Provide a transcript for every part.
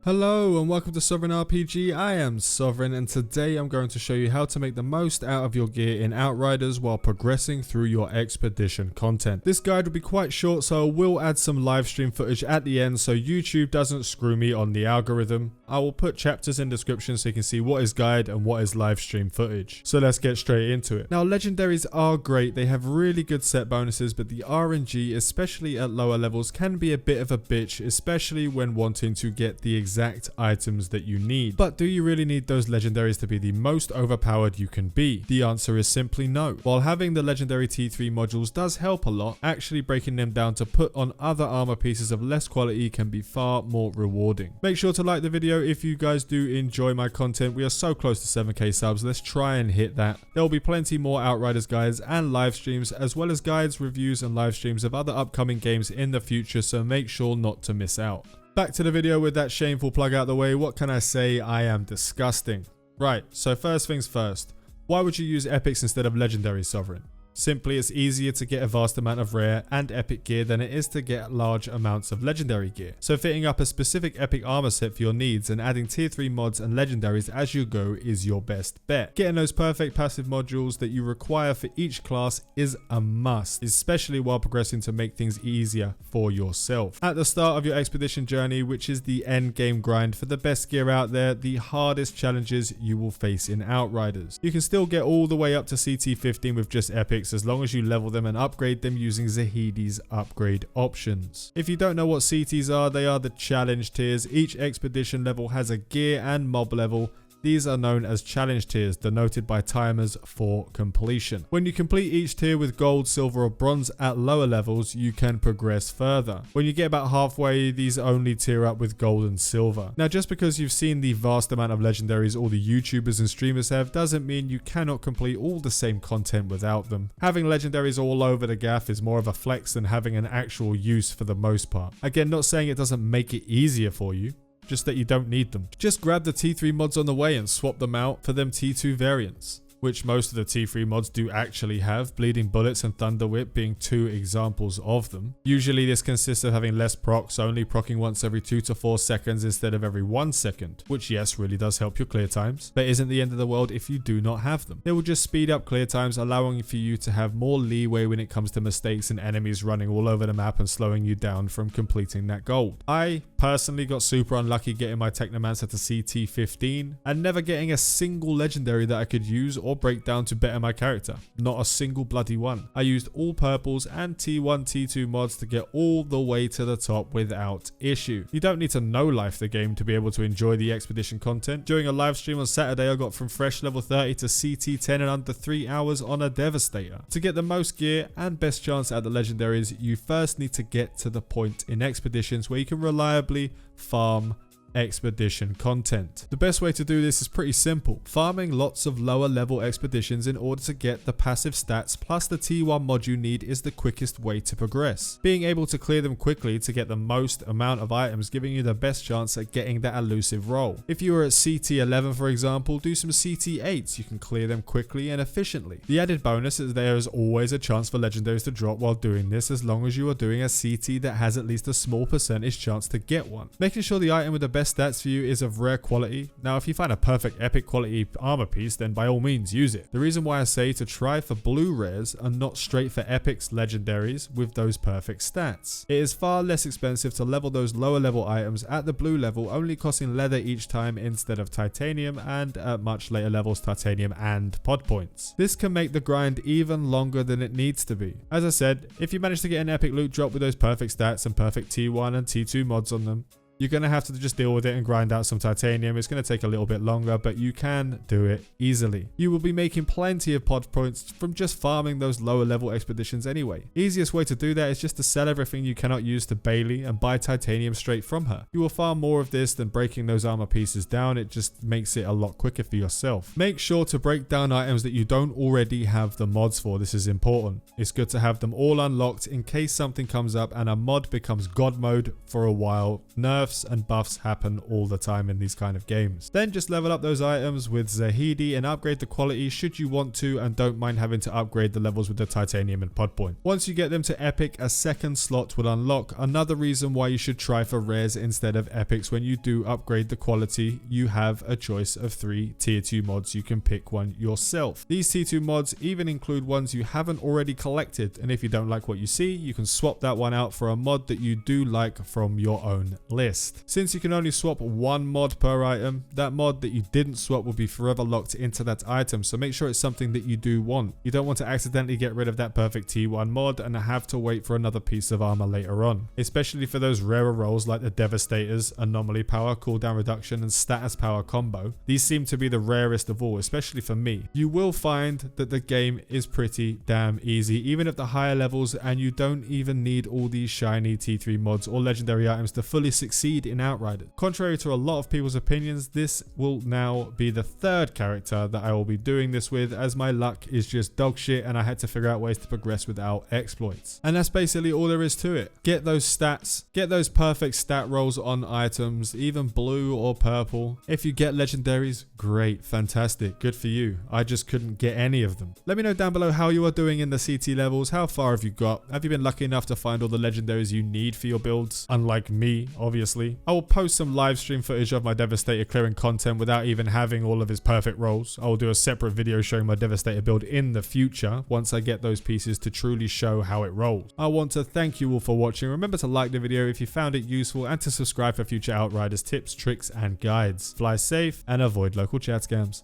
Hello and welcome to Sovereign RPG. I am Sovereign and today I'm going to show you how to make the most out of your gear in Outriders while progressing through your expedition content. This guide will be quite short, so I will add some live stream footage at the end so YouTube doesn't screw me on the algorithm. I will put chapters in description so you can see what is guide and what is live stream footage. So let's get straight into it. Now legendaries are great, they have really good set bonuses, but the RNG, especially at lower levels, can be a bit of a bitch, especially when wanting to get the exact items that you need. But do you really need those legendaries to be the most overpowered you can be? The answer is simply no. While having the legendary T3 modules does help a lot, actually breaking them down to put on other armor pieces of less quality can be far more rewarding. Make sure to like the video if you guys do enjoy my content. We are so close to 7k subs, let's try and hit that. There will be plenty more Outriders guides and live streams, as well as guides, reviews and live streams of other upcoming games in the future, so make sure not to miss out. Back to the video with that shameful plug out the way. What can I say? I am disgusting. Right, so first things first. Why would you use epics instead of legendary Sovereign? Simply, it's easier to get a vast amount of rare and epic gear than it is to get large amounts of legendary gear. So fitting up a specific epic armor set for your needs and adding tier 3 mods and legendaries as you go is your best bet. Getting those perfect passive modules that you require for each class is a must, especially while progressing to make things easier for yourself. At the start of your expedition journey, which is the end game grind for the best gear out there, the hardest challenges you will face in Outriders. You can still get all the way up to CT 15 with just epics, as long as you level them and upgrade them using Zahidi's upgrade options. If you don't know what CTs are, they are the challenge tiers. Each expedition level has a gear and mob level. These are known as challenge tiers, denoted by timers for completion. When you complete each tier with gold, silver or bronze at lower levels, you can progress further. When you get about halfway, these only tier up with gold and silver. Now, just because you've seen the vast amount of legendaries all the YouTubers and streamers have, doesn't mean you cannot complete all the same content without them. Having legendaries all over the gaff is more of a flex than having an actual use for the most part. Again, not saying it doesn't make it easier for you, just that you don't need them. Just grab the T3 mods on the way and swap them out for them T2 variants, which most of the T3 mods do actually have, Bleeding Bullets and Thunder Whip being two examples of them. Usually this consists of having less procs, only proccing once every 2 to 4 seconds instead of every 1 second, which yes, really does help your clear times, but isn't the end of the world if you do not have them. They will just speed up clear times, allowing for you to have more leeway when it comes to mistakes and enemies running all over the map and slowing you down from completing that gold. I personally got super unlucky getting my Technomancer to CT 15 and never getting a single legendary that I could use or break down to better my character. Not a single bloody one. I used all purples and T1, T2 mods to get all the way to the top without issue. You don't need to know life the game to be able to enjoy the expedition content. During a live stream on Saturday, I got from fresh level 30 to CT 10 in under 3 hours on a Devastator. To get the most gear and best chance at the legendaries, you first need to get to the point in expeditions where you can reliably farm expedition content. The best way to do this is pretty simple. Farming lots of lower level expeditions in order to get the passive stats plus the T1 mod you need is the quickest way to progress. Being able to clear them quickly to get the most amount of items, giving you the best chance at getting that elusive roll. If you were at CT 11 for example, do some CT 8s, you can clear them quickly and efficiently. The added bonus is there is always a chance for legendaries to drop while doing this, as long as you are doing a CT that has at least a small percentage chance to get one. Making sure the item with the best stats for you is of rare quality. Now if you find a perfect epic quality armor piece, then by all means use it. The reason why I say to try for blue rares and not straight for epics legendaries with those perfect stats. It is far less expensive to level those lower level items at the blue level, only costing leather each time instead of titanium, and at much later levels titanium and pod points. This can make the grind even longer than it needs to be. As I said, if you manage to get an epic loot drop with those perfect stats and perfect T1 and T2 mods on them, you're going to have to just deal with it and grind out some titanium. It's going to take a little bit longer, but you can do it easily. You will be making plenty of pod points from just farming those lower level expeditions anyway. Easiest way to do that is just to sell everything you cannot use to Bailey and buy titanium straight from her. You will farm more of this than breaking those armor pieces down. It just makes it a lot quicker for yourself. Make sure to break down items that you don't already have the mods for. This is important. It's good to have them all unlocked in case something comes up and a mod becomes god mode for a while. Nerfs, nerfs and buffs happen all the time in these kind of games. Then just level up those items with Zahedi and upgrade the quality should you want to, and don't mind having to upgrade the levels with the titanium and pod point. Once you get them to epic, a second slot will unlock. Another reason why you should try for rares instead of epics. When you do upgrade the quality, you have a choice of 3 tier 2 mods. You can pick one yourself. These tier 2 mods even include ones you haven't already collected, and if you don't like what you see, you can swap that one out for a mod that you do like from your own list. Since you can only swap one mod per item, that mod that you didn't swap will be forever locked into that item, so make sure it's something that you do want. You don't want to accidentally get rid of that perfect T1 mod and have to wait for another piece of armor later on, especially for those rarer roles like the Devastators, Anomaly Power, Cooldown Reduction and Status Power combo. These seem to be the rarest of all, especially for me. You will find that the game is pretty damn easy, even at the higher levels, and you don't even need all these shiny T3 mods or legendary items to fully succeed in Outriders. Contrary to a lot of people's opinions, this will now be the third character that I will be doing this with, as my luck is just dog shit and I had to figure out ways to progress without exploits. And that's basically all there is to it. Get those stats, get those perfect stat rolls on items, even blue or purple. If you get legendaries, great, fantastic, good for you. I just couldn't get any of them. Let me know down below how you are doing in the CT levels. How far have you got? Have you been lucky enough to find all the legendaries you need for your builds? Unlike me, obviously. I will post some live stream footage of my Devastator clearing content without even having all of his perfect rolls. I will do a separate video showing my Devastator build in the future once I get those pieces to truly show how it rolls. I want to thank you all for watching. Remember to like the video if you found it useful and to subscribe for future Outriders tips, tricks and guides. Fly safe and avoid local chat scams.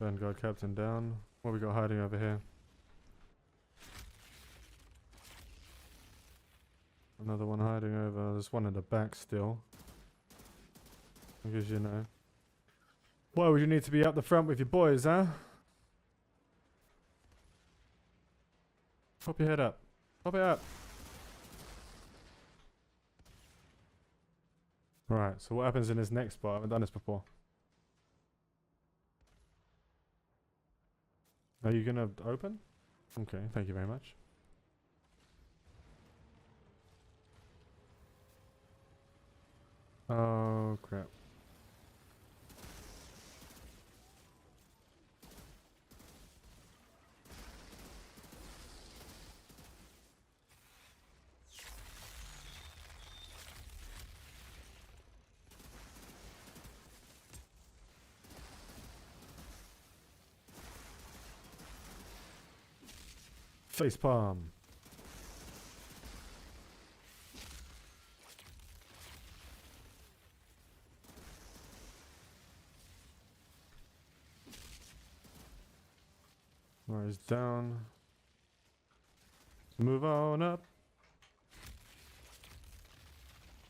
Vanguard Captain down. What we got hiding over here? Another one hiding over. There's one in the back still. Because you know. Why would you need to be up the front with your boys, huh? Pop your head up. Pop it up. Right, so what happens in this next spot? I haven't done this before. Are you gonna open? Okay, thank you very much. Oh crap. Facepalm. Right, he's down. Move on up.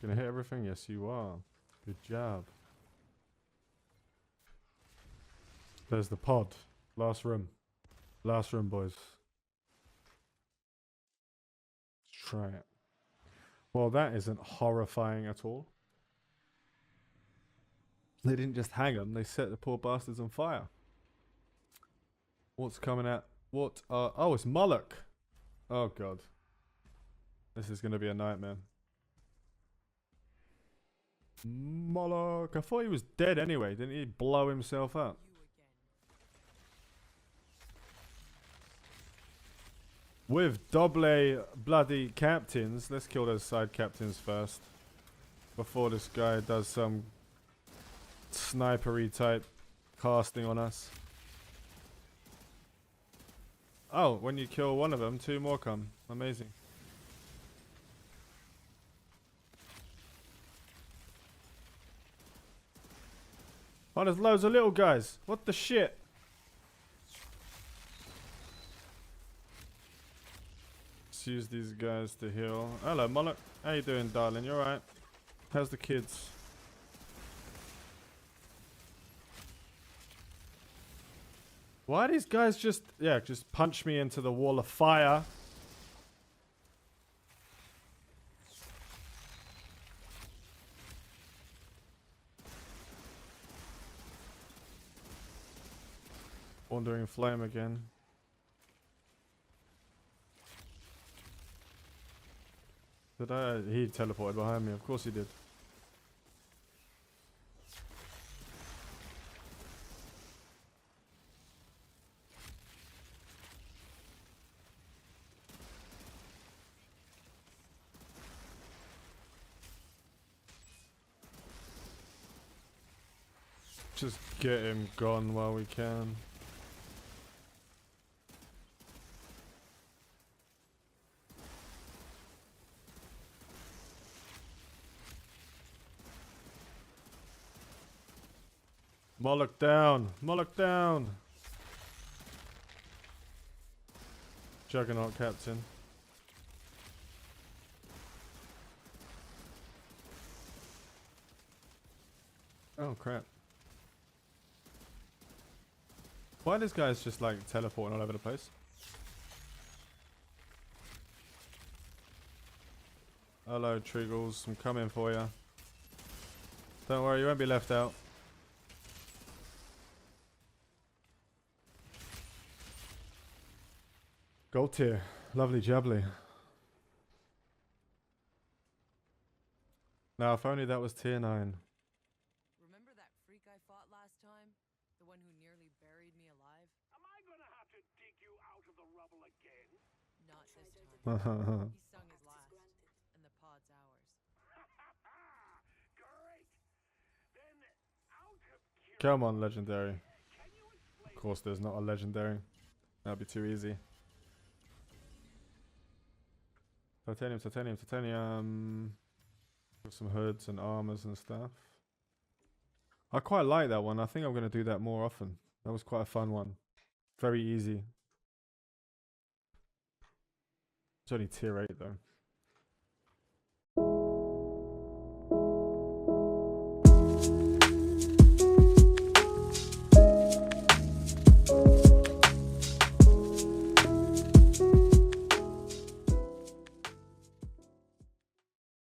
Gonna hit everything? Yes, you are. Good job. There's the pod. Last room. Last room, boys. Let's try it. Well, that isn't horrifying at all. They didn't just hang them, they set the poor bastards on fire. What's coming out? What? Oh, it's Moloch. Oh, God. This is going to be a nightmare. Moloch. I thought he was dead anyway. Didn't he blow himself up? With double bloody captains. Let's kill those side captains first. Before this guy does some snipery type casting on us. Oh, when you kill one of them, 2 more come. Amazing. Oh, there's loads of little guys. What the shit? Let's use these guys to heal. Hello, Moloch. How you doing, darling? You alright? How's the kids? Why are these guys just punch me into the wall of fire? Wandering flame again. Did I? He teleported behind me. Of course he did. Just get him gone while we can. Moloch down! Moloch down! Juggernaut captain. Oh crap. Why are these guys just like teleporting all over the place? Hello Triggles, I'm coming for you. Don't worry, you won't be left out. Gold tier. Lovely jubbly. Now if only that was tier 9. Remember that freak I fought last time? The one who nearly buried me alive? Am I gonna have to dig you out of the rubble again? Not this time. He sung his last, and the pod's ours. Great! Then, out of curiosity, Come on, legendary. can you explain Of course there's not a legendary. That'd be too easy. Titanium, titanium, titanium. Got some hoods and armors and stuff. I quite like that one. I think I'm going to do that more often. That was quite a fun one. Very easy. It's only tier 8 though.